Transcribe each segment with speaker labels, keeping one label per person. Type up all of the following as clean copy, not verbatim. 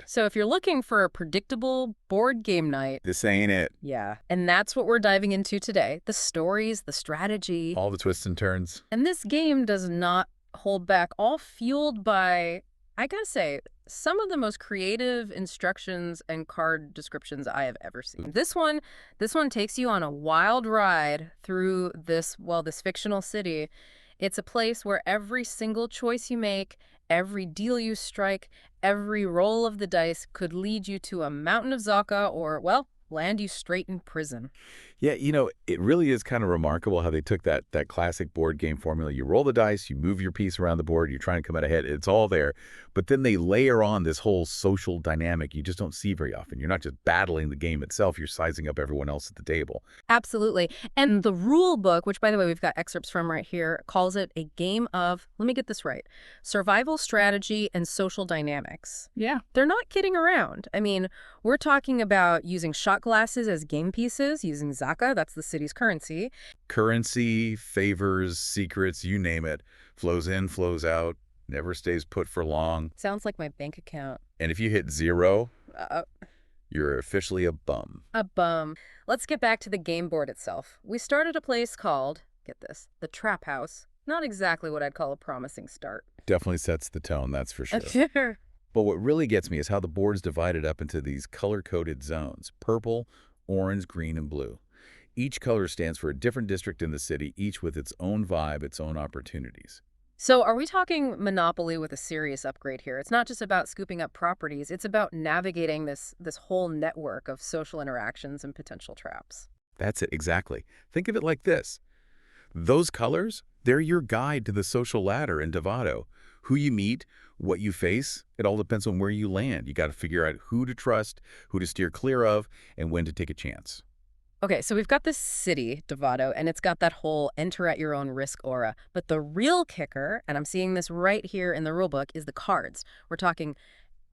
Speaker 1: So if you're looking for a predictable board game night,
Speaker 2: This ain't it.
Speaker 1: yeah. And that's what we're diving into today. The stories, the strategy.
Speaker 2: All the twists and turns.
Speaker 1: And this game does not hold back, all fueled by, I gotta say, some of the most creative instructions and card descriptions I have ever seen. This one takes you on a wild ride through this fictional city. It's a place where every single choice you make, every deal you strike, every roll of the dice could lead you to a mountain of Zaka or, well, land you straight in prison.
Speaker 2: Yeah, it really is kind of remarkable how they took that classic board game formula. You roll the dice, you move your piece around the board, you're trying to come out ahead. It's all there. But then they layer on this whole social dynamic you just don't see very often. You're not just battling the game itself, you're sizing up everyone else at the table.
Speaker 1: Absolutely. And the rule book, which by the way, we've got excerpts from right here, calls it a game of, let me get this right, survival strategy and social dynamics.
Speaker 3: Yeah.
Speaker 1: They're not kidding around. I mean, we're talking about using shot glasses as game pieces, using Zaka, that's the city's currency.
Speaker 2: Currency, favors, secrets, you name it, flows in, flows out, never stays put for long.
Speaker 1: Sounds like my bank account.
Speaker 2: And if you hit 0,
Speaker 1: Uh,
Speaker 2: you're officially a bum.
Speaker 1: a bum. Let's get back to the game board itself. We start at a place called, get this, the Trap House. Not exactly what I'd call a promising start.
Speaker 2: Definitely sets the tone, that's for sure.
Speaker 1: Sure.
Speaker 2: But what really gets me is how the board's divided up into these color-coded zones: purple, orange, green, and blue. Each color stands for a different district in the city, each with its own vibe, its own opportunities.
Speaker 1: So are we talking Monopoly with a serious upgrade here? It's not just about scooping up properties. It's about navigating this whole network of social interactions and potential traps.
Speaker 2: That's it, exactly. Think of it like this. Those colors, they're your guide to the social ladder in Davado. Who you meet, what you face, it all depends on where you land. You got to figure out who to trust, who to steer clear of, and when to take a chance.
Speaker 1: Okay, so we've got this city, Davado, and it's got that whole enter at your own risk aura. But the real kicker, and I'm seeing this right here in the rulebook, is the cards. We're talking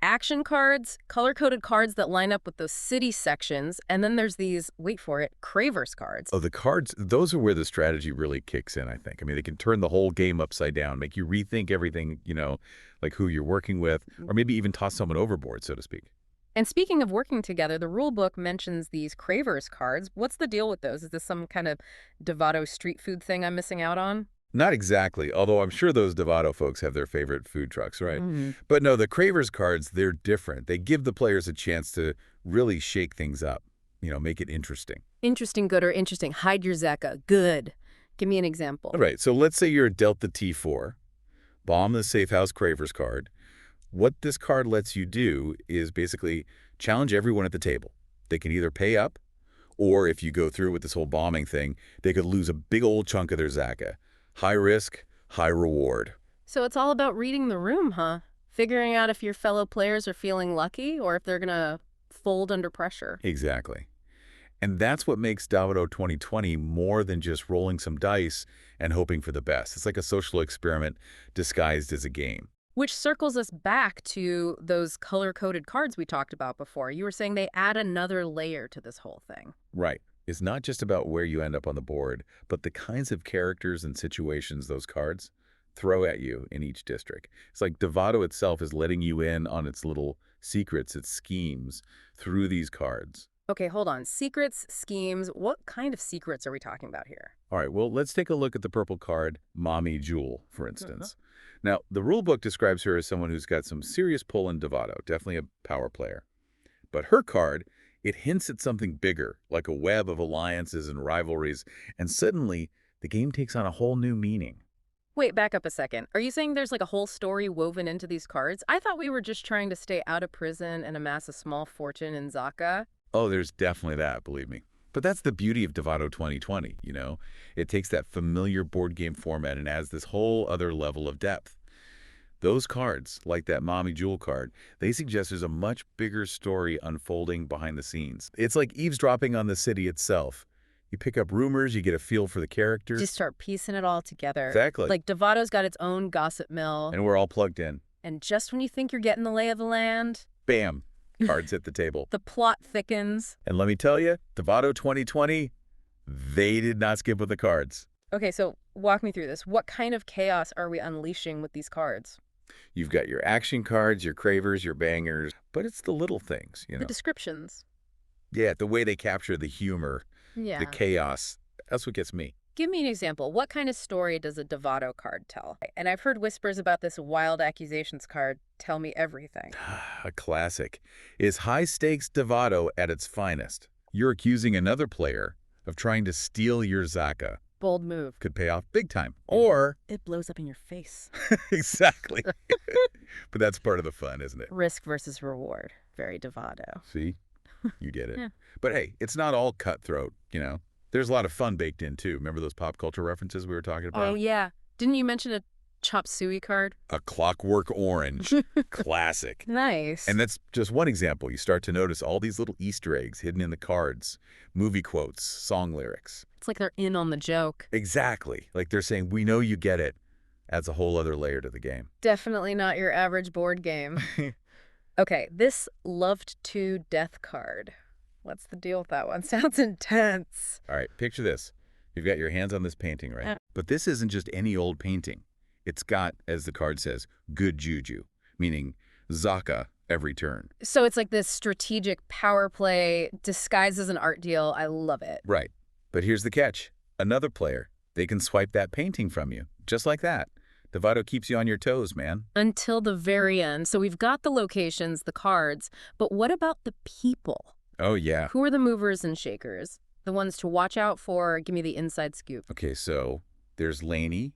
Speaker 1: action cards, color-coded cards that line up with those city sections, and then there's these, wait for it, Cravers cards.
Speaker 2: Oh, the cards, those are where the strategy really kicks in, I think. I mean, they can turn the whole game upside down, make you rethink everything, like who you're working with, or maybe even toss someone overboard, so to speak.
Speaker 1: And speaking of working together, the rulebook mentions these Cravers cards. What's the deal with those? Is this some kind of Davado street food thing I'm missing out on?
Speaker 2: Not exactly, although I'm sure those Davado folks have their favorite food trucks, right?
Speaker 1: Mm.
Speaker 2: But no, the Cravers cards, they're different. They give the players a chance to really shake things up, make it interesting.
Speaker 1: Interesting, good, or interesting. Hide your Zeka. Good. Give me an example.
Speaker 2: All right, so let's say you're dealt the T4, bomb the Safe House Cravers card. What this card lets you do is basically challenge everyone at the table. They can either pay up, or if you go through with this whole bombing thing, they could lose a big old chunk of their Zaka. High risk, high reward.
Speaker 1: So it's all about reading the room, huh? Figuring out if your fellow players are feeling lucky or if they're going to fold under pressure.
Speaker 2: Exactly. And that's what makes Davado2020 more than just rolling some dice and hoping for the best. It's like a social experiment disguised as a game.
Speaker 1: Which circles us back to those color-coded cards we talked about before. You were saying they add another layer to this whole thing.
Speaker 2: Right. It's not just about where you end up on the board, but the kinds of characters and situations those cards throw at you in each district. It's like Davado itself is letting you in on its little secrets, its schemes, through these cards.
Speaker 1: Okay, hold on. Secrets, schemes, what kind of secrets are we talking about here?
Speaker 2: All right, well, let's take a look at the purple card, Mommy Jewel, for instance. Now, the rulebook describes her as someone who's got some serious pull in Davado, definitely a power player. But her card, it hints at something bigger, like a web of alliances and rivalries, and suddenly the game takes on a whole new meaning.
Speaker 1: Wait, back up a second. Are you saying there's like a whole story woven into these cards? I thought we were just trying to stay out of prison and amass a small fortune in Zaka.
Speaker 2: Oh, there's definitely that, believe me. But that's the beauty of Davado2020, It takes that familiar board game format and adds this whole other level of depth. Those cards, like that Mommy Jewel card, they suggest there's a much bigger story unfolding behind the scenes. It's like eavesdropping on the city itself. You pick up rumors, you get a feel for the characters.
Speaker 1: Just start piecing it all together.
Speaker 2: Exactly.
Speaker 1: Like Davado's got its own gossip mill.
Speaker 2: And we're all plugged in.
Speaker 1: And just when you think you're getting the lay of the land,
Speaker 2: Bam! Cards hit the table.
Speaker 1: the plot thickens.
Speaker 2: And let me tell you, Davado2020, they did not skip with the cards.
Speaker 1: Okay, so walk me through this. What kind of chaos are we unleashing with these cards?
Speaker 2: You've got your action cards, your cravers, your bangers, but it's the little things,
Speaker 1: The descriptions.
Speaker 2: Yeah, the way they capture the humor, the
Speaker 1: Yeah.
Speaker 2: chaos, that's what gets me.
Speaker 1: Give me an example. What kind of story does a Davado card tell? And I've heard whispers about this wild accusations card. Tell me everything.
Speaker 2: A classic is high-stakes Davado at its finest. You're accusing another player of trying to steal your Zaka.
Speaker 1: Bold move.
Speaker 2: Could pay off big time. Or,
Speaker 1: It blows up in your face.
Speaker 2: exactly. But that's part of the fun, isn't it?
Speaker 1: Risk versus reward. Very Davado.
Speaker 2: See? You get it.
Speaker 1: Yeah.
Speaker 2: But hey, it's not all cutthroat. There's a lot of fun baked in, too. Remember those pop culture references we were talking about?
Speaker 1: Oh, yeah. Didn't you mention a chop suey card?
Speaker 2: A Clockwork Orange. Classic.
Speaker 1: Nice.
Speaker 2: And that's just one example. You start to notice all these little Easter eggs hidden in the cards, movie quotes, song lyrics.
Speaker 1: It's like they're in on the joke.
Speaker 2: Exactly. Like they're saying, we know you get it. Adds a whole other layer to the game.
Speaker 1: Definitely not your average board game. Okay, this loved to death card. What's the deal with that one? Sounds intense.
Speaker 2: All right, picture this. You've got your hands on this painting, right? But this isn't just any old painting. It's got, as the card says, good juju, meaning Zaka every turn.
Speaker 1: So it's like this strategic power play disguised as an art deal. I love it.
Speaker 2: Right. But here's the catch. Another player, they can swipe that painting from you, just like that. Davado keeps you on your toes, man.
Speaker 1: Until the very end. So we've got the locations, the cards, but what about the people?
Speaker 2: Oh, yeah.
Speaker 1: Who are the movers and shakers? The ones to watch out for? Give me the inside scoop.
Speaker 2: Okay, so there's Lainey,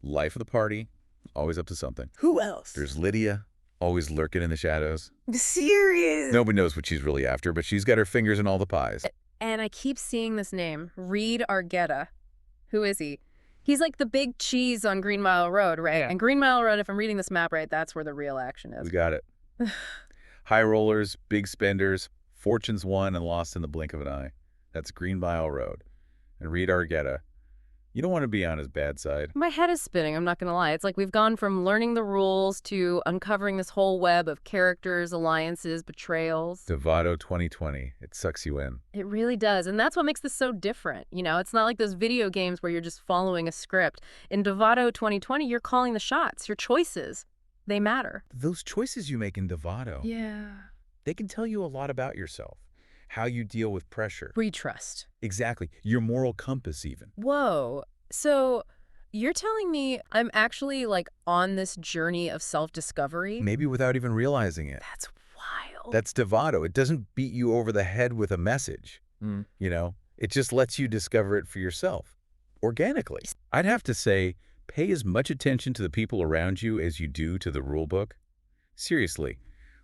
Speaker 2: life of the party, always up to something.
Speaker 1: Who else?
Speaker 2: There's Lydia, always lurking in the shadows.
Speaker 1: Serious?
Speaker 2: Nobody knows what she's really after, but she's got her fingers in all the pies.
Speaker 1: And I keep seeing this name, Reed Argueta. Who is he? He's like the big cheese on Green Mile Road, right?
Speaker 2: Yeah.
Speaker 1: And Green Mile Road, if I'm reading this map right, that's where the real action is.
Speaker 2: We got it. High rollers, big spenders, fortunes won and lost in the blink of an eye. That's Green Mile Road. And Reed Argueta, you don't want to be on his bad side.
Speaker 1: My head is spinning, I'm not going to lie. It's like we've gone from learning the rules to uncovering this whole web of characters, alliances, betrayals.
Speaker 2: Davado 2020, it sucks you in.
Speaker 1: It really does. And that's what makes this so different. It's not like those video games where you're just following a script. In Davado 2020, you're calling the shots. Your choices, they matter.
Speaker 2: Those choices you make in Davado,
Speaker 1: Yeah.
Speaker 2: they can tell you a lot about yourself. How you deal with pressure.
Speaker 1: Who you trust.
Speaker 2: Exactly. Your moral compass, even.
Speaker 1: Whoa. So you're telling me I'm actually like on this journey of self-discovery?
Speaker 2: Maybe without even realizing it.
Speaker 1: That's wild.
Speaker 2: That's Davado. It doesn't beat you over the head with a message. It just lets you discover it for yourself, organically. I'd have to say, pay as much attention to the people around you as you do to the rule book. Seriously,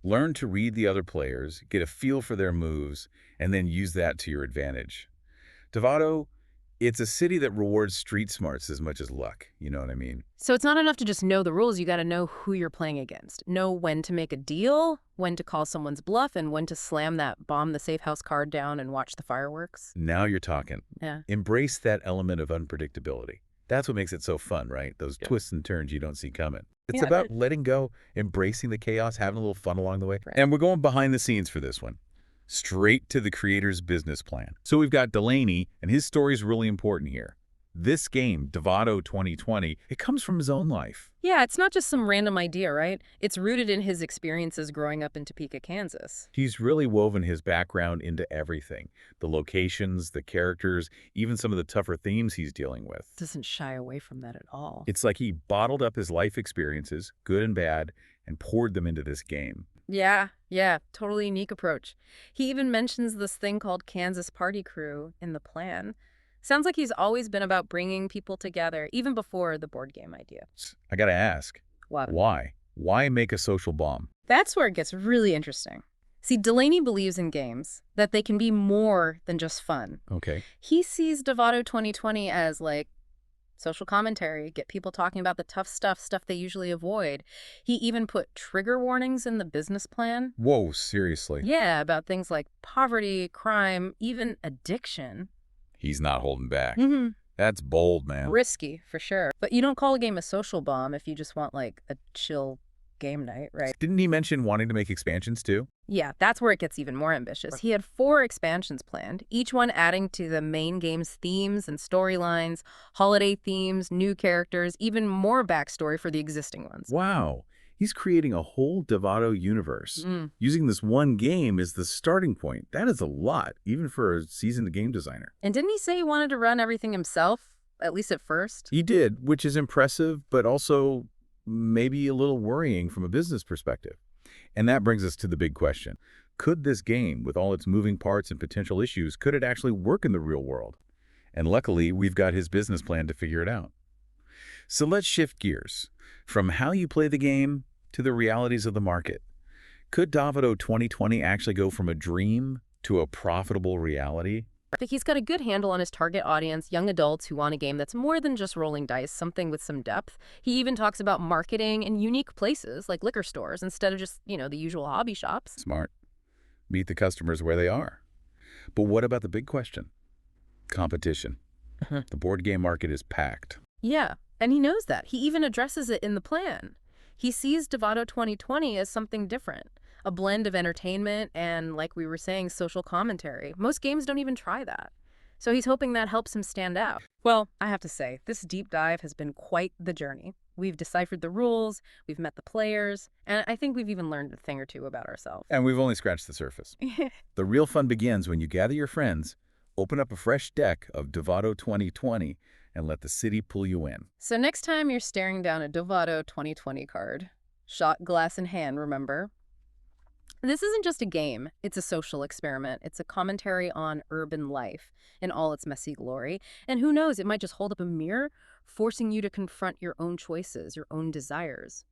Speaker 2: learn to read the other players, get a feel for their moves, and then use that to your advantage. Davado, it's a city that rewards street smarts as much as luck. You know what I mean?
Speaker 1: So it's not enough to just know the rules. You got to know who you're playing against. Know when to make a deal, when to call someone's bluff, and when to slam that bomb the safe house card down and watch the fireworks.
Speaker 2: Now you're talking.
Speaker 1: Yeah.
Speaker 2: Embrace that element of unpredictability. That's what makes it so fun, right? Those twists and turns you don't see coming. It's
Speaker 1: Yeah,
Speaker 2: about letting go, embracing the chaos, having a little fun along the way. And we're going behind the scenes for this one. Straight to the creator's business plan. So we've got Delaney, and his story is really important here. This game, Davado 2020, it comes from his own life.
Speaker 1: Yeah, it's not just some random idea, right? It's rooted in his experiences growing up in Topeka, Kansas.
Speaker 2: He's really woven his background into everything. The locations, the characters, even some of the tougher themes he's dealing with.
Speaker 1: Doesn't shy away from that at all.
Speaker 2: It's like he bottled up his life experiences, good and bad, and poured them into this game.
Speaker 1: Yeah, totally unique approach. He even mentions this thing called Kansas Party Crew in the plan. Sounds like he's always been about bringing people together, even before the board game idea.
Speaker 2: I gotta ask,
Speaker 1: What?
Speaker 2: why? Why make a social bomb?
Speaker 1: That's where it gets really interesting. See, Delaney believes in games, that they can be more than just fun.
Speaker 2: Okay.
Speaker 1: He sees Davado 2020 as like social commentary, get people talking about the tough stuff they usually avoid. He even put trigger warnings in the business plan.
Speaker 2: Whoa, seriously?
Speaker 1: Yeah, about things like poverty, crime, even addiction.
Speaker 2: He's not holding back.
Speaker 1: Mm-hmm.
Speaker 2: That's bold, man.
Speaker 1: Risky, for sure. But you don't call a game a social bomb if you just want, like, a chill game night, right?
Speaker 2: Didn't he mention wanting to make expansions too?
Speaker 1: Yeah, that's where it gets even more ambitious. He had 4 expansions planned, each one adding to the main game's themes and storylines, holiday themes, new characters, even more backstory for the existing ones.
Speaker 2: Wow, he's creating a whole Davado universe.
Speaker 1: Mm.
Speaker 2: Using this one game as the starting point. That is a lot, even for a seasoned game designer.
Speaker 1: And didn't he say he wanted to run everything himself, at least at first?
Speaker 2: He did, which is impressive, but also maybe a little worrying from a business perspective. And that brings us to the big question. Could this game, with all its moving parts and potential issues, could it actually work in the real world? And luckily, we've got his business plan to figure it out. So let's shift gears from how you play the game to the realities of the market. Could Davado 2020 actually go from a dream to a profitable reality?
Speaker 1: But he's got a good handle on his target audience, young adults who want a game that's more than just rolling dice, something with some depth. He even talks about marketing in unique places like liquor stores instead of just, the usual hobby shops.
Speaker 2: Smart. Meet the customers where they are. But what about the big question? Competition. The board game market is packed.
Speaker 1: Yeah, and he knows that. He even addresses it in the plan. He sees Davado 2020 as something different, a blend of entertainment and, like we were saying, social commentary. Most games don't even try that. So he's hoping that helps him stand out. Well, I have to say, this deep dive has been quite the journey. We've deciphered the rules, we've met the players, and I think we've even learned a thing or two about ourselves.
Speaker 2: And we've only scratched the surface. The real fun begins when you gather your friends, open up a fresh deck of Davado 2020, and let the city pull you in.
Speaker 1: So next time you're staring down a Davado 2020 card, shot glass in hand, remember? This isn't just a game, it's a social experiment. It's a commentary on urban life in all its messy glory. And who knows, it might just hold up a mirror, forcing you to confront your own choices, your own desires.